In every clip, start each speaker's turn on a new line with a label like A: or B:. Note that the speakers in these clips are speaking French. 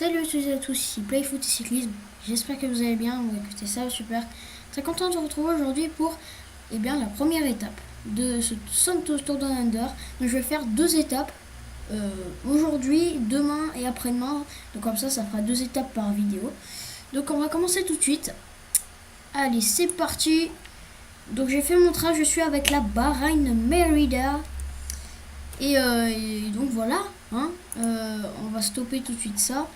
A: Salut à toutes et à tous, ici Playfoot et Cyclisme. J'espère que vous allez bien. Bon, écoutez, ça va super. Très content de vous retrouver aujourd'hui pour la première étape de ce Santos Tour Down Under. Donc, je vais faire deux étapes aujourd'hui, demain et après-demain. Donc comme ça fera deux étapes par vidéo. Donc on va commencer tout de suite. Allez, c'est parti. Donc j'ai fait mon train, je suis avec la Bahrain Merida. Et donc voilà, hein, on va stopper tout de suite ça.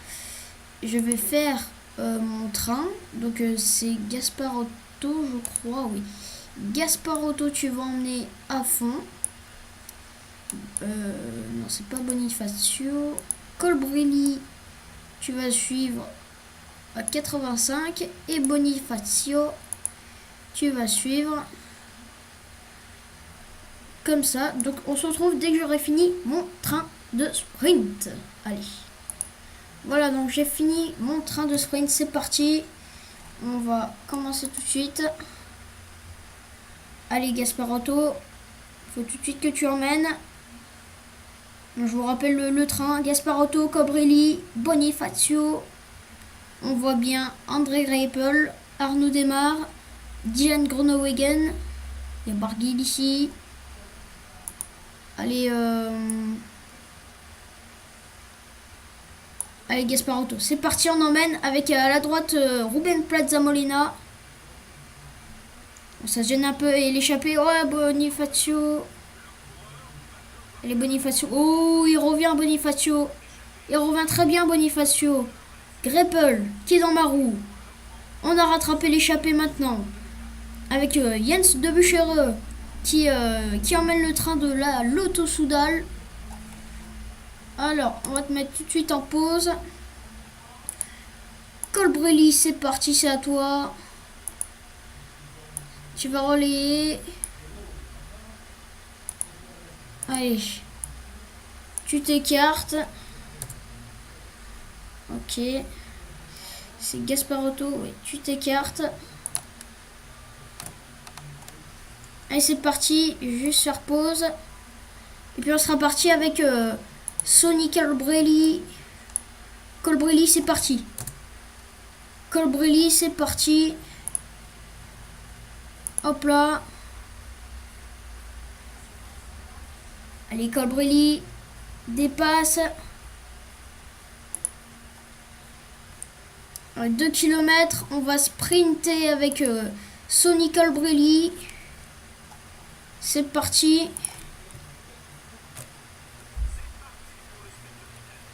A: Je vais faire mon train. Donc c'est Gasparotto, je crois, oui. Gasparotto, tu vas emmener à fond. Non, c'est pas Bonifacio. Colbrelli, tu vas suivre à 85. Et Bonifacio, tu vas suivre comme ça. Donc on se retrouve dès que j'aurai fini mon train de sprint. Allez. Voilà, donc j'ai fini mon train de sprint. C'est parti. On va commencer tout de suite. Allez, Gasparotto, faut tout de suite que tu emmènes. Je vous rappelle le train. Gasparotto, Colbrelli, Bonifacio. On voit bien André Greipel, Arnaud Démare, Dylan Groenewegen. Il y a Barguil ici. Allez, allez Gasparotto, c'est parti, on emmène avec à la droite Ruben Plaza Molina. Ça se gêne un peu et l'échappée. Ouais, Bonifacio. Allez, Bonifacio. Oh, il revient Bonifacio. Il revient très bien Bonifacio. Greipel qui est dans ma roue. On a rattrapé l'échappée maintenant. Avec Jens de Buchereux qui emmène le train de la Lotto Soudal. Alors, on va te mettre tout de suite en pause. Colbrelli, c'est parti, c'est à toi. Tu vas relayer. Allez. Tu t'écartes. Ok. C'est Gasparotto, oui. Tu t'écartes. Allez, c'est parti. Juste faire pause. Et puis on sera parti avec Sonny Colbrelli. Colbrelli, c'est parti. Colbrelli, c'est parti. Hop là. Allez, Colbrelli dépasse. 2 km. On va sprinter avec Sonny Colbrelli. C'est parti.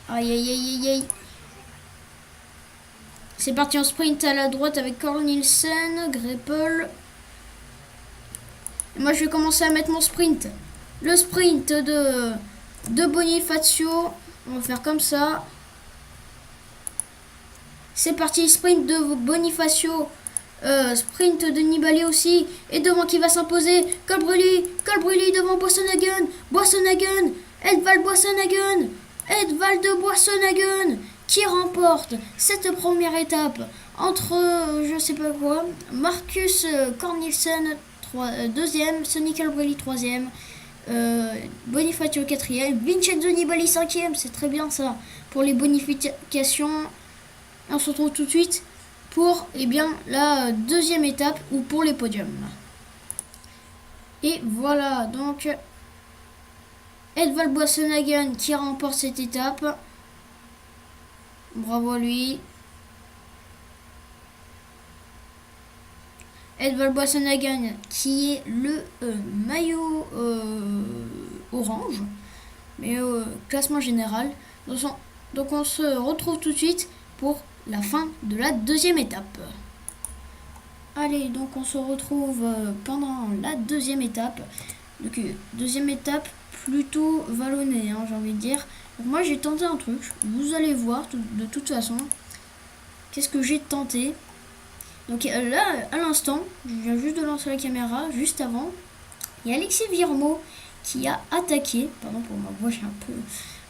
A: Aïe aïe aïe aïe aïe. C'est parti en sprint à la droite avec Cornelissen, Greipel. Moi je vais commencer à mettre mon sprint. Le sprint de Bonifacio. On va faire comme ça. C'est parti, sprint de Bonifacio. Sprint de Nibali aussi. Et devant qui va s'imposer Colbrelli. Colbrelli devant Boasson-Hagen. Boasson-Hagen. Edvald Boasson-Hagen. Edvald de Boasson-Hagen qui remporte cette première étape entre je sais pas quoi. Marcus Cornelissen deuxième, Sonny Colbrelli troisième, Bonifacio quatrième, Vincenzo Nibali cinquième. C'est très bien ça pour les bonifications. On se retrouve tout de suite pour la deuxième étape ou pour les podiums. Et voilà donc Edvald Boasson-Hagen qui remporte cette étape. Bravo à lui. Edvald Boasson-Hagen qui est le maillot orange, mais classement général. Donc on se retrouve tout de suite pour la fin de la deuxième étape. Allez, donc on se retrouve pendant la deuxième étape. Donc deuxième étape plutôt vallonnée, hein, j'ai envie de dire. Donc moi j'ai tenté un truc, vous allez voir de toute façon qu'est-ce que j'ai tenté. Donc là à l'instant, je viens juste de lancer la caméra, juste avant, il y a Alexis Virmo qui a attaqué. Pardon pour ma voix, j'ai un peu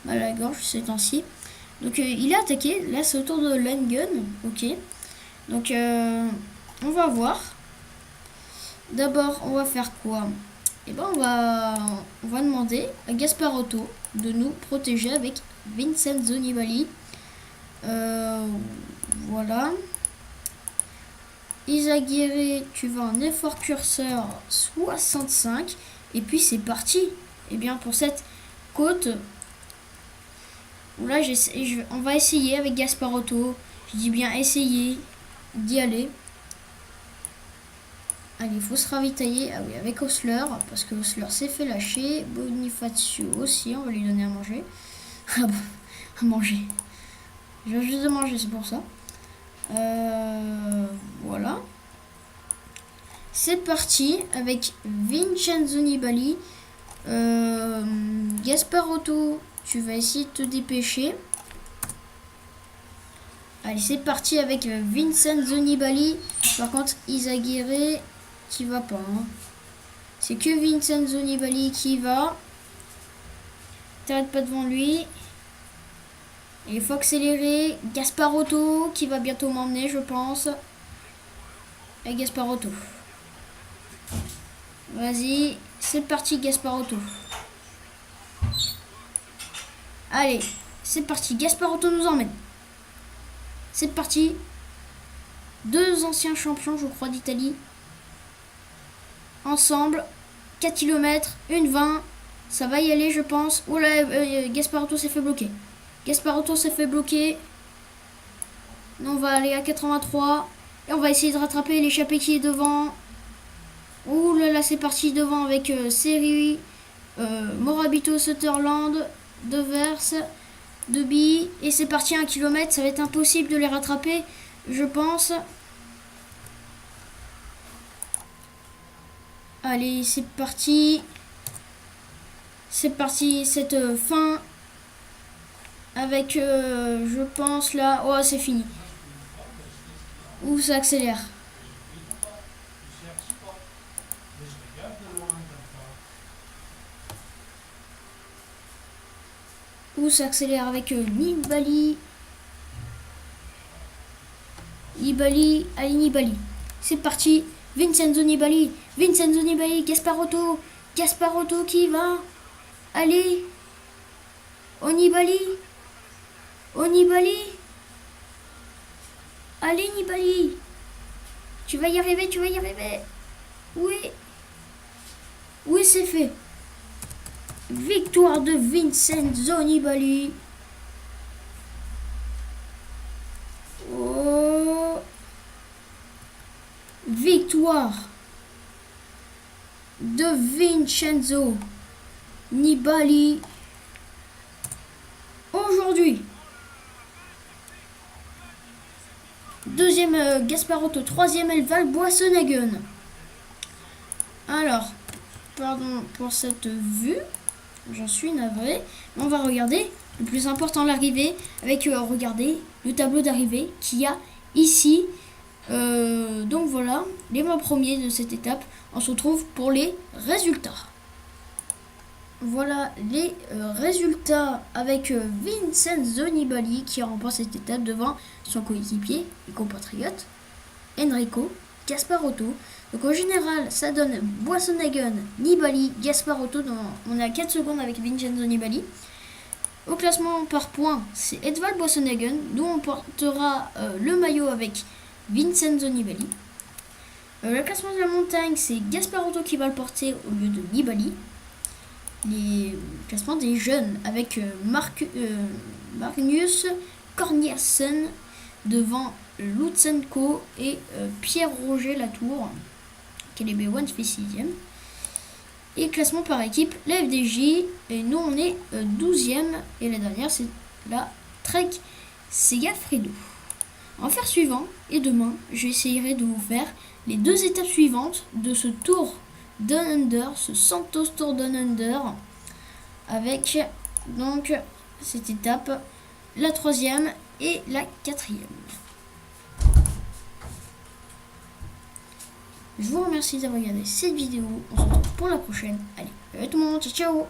A: mal à la gorge ces temps-ci. Donc il a attaqué, là c'est autour de Langen, ok. Donc on va voir. D'abord on va faire quoi? Et on va demander à Gasparotto de nous protéger avec Vincenzo Nibali. Voilà. Izaguirre, tu vas en effort curseur 65. Et puis c'est parti. Et bien pour cette côte, où là on va essayer avec Gasparotto. Je dis bien essayer d'y aller. Allez, il faut se ravitailler. Ah oui, avec Osler, parce que Osler s'est fait lâcher. Bonifacio aussi, on va lui donner à manger. Ah bon, à manger. Je viens juste de manger, c'est pour ça. Voilà. C'est parti avec Vincenzo Nibali. Gasparotto, tu vas essayer de te dépêcher. Allez, c'est parti avec Vincenzo Nibali. Par contre, Izaguirre, qui va pas. Hein. C'est que Vincenzo Nibali qui va. T'arrêtes pas devant lui. Et il faut accélérer. Gasparotto qui va bientôt m'emmener, je pense. Et Gasparotto. Vas-y, c'est parti Gasparotto. Allez, c'est parti. Gasparotto nous emmène. C'est parti. 2 anciens champions, je crois, d'Italie. Ensemble. 4 km, 1,20. Ça va y aller, je pense. Oula, Gasparotto s'est fait bloquer. Gasparotto s'est fait bloquer. On va aller à 83. Et on va essayer de rattraper l'échappée qui est devant. Ouh là là, c'est parti devant avec Seri, Morabito, Sutherland, Devers, Deby. Et c'est parti 1 km. Ça va être impossible de les rattraper, je pense. Allez, c'est parti. C'est parti, cette fin. Avec, je pense là... Oh, c'est fini. Ouh, ça accélère. Ouh, ça accélère avec Nibali. Nibali, allez Nibali. C'est parti. Vincenzo Nibali. Vincenzo Nibali, Gasparotto. Gasparotto qui va. Allez. Nibali. Nibali. Allez Nibali. Tu vas y arriver, tu vas y arriver. Oui. Oui, c'est fait. Victoire de Vincenzo Nibali. Oh. Victoire de Vincenzo Nibali. Aujourd'hui. Deuxième Gasparotto, troisième Elval Boissenhagen. Alors, pardon pour cette vue, j'en suis navré. On va regarder le plus important, l'arrivée, avec regardez le tableau d'arrivée qu'il y a ici. Donc voilà, les 20 premiers de cette étape. On se retrouve pour les résultats. Voilà les résultats avec Vincenzo Nibali qui remporte cette étape devant son coéquipier et compatriote Enrico Gasparotto. Donc au général, ça donne Boissenhagen, Nibali, Gasparotto. On est à 4 secondes avec Vincenzo Nibali. Au classement par points, c'est Edvald Boissenhagen. Nous, on portera le maillot avec Vincenzo Nibali. Le classement de la montagne, c'est Gasparotto qui va le porter au lieu de Nibali. Les classements des jeunes avec Magnus Corniassen devant Lutsenko et Pierre-Roger Latour, qui est les B1 fait 6e. Et classement par équipe, la FDJ, et nous on est 12e, et la dernière c'est la Trek Segafredo. En faire suivant, et demain j'essayerai de vous faire les 2 étapes suivantes de ce tour Down Under, ce Santos Tour Down Under, avec donc cette étape, la 3e et la 4e. Je vous remercie d'avoir regardé cette vidéo. On se retrouve pour la prochaine. Allez, tout le monde, ciao ciao.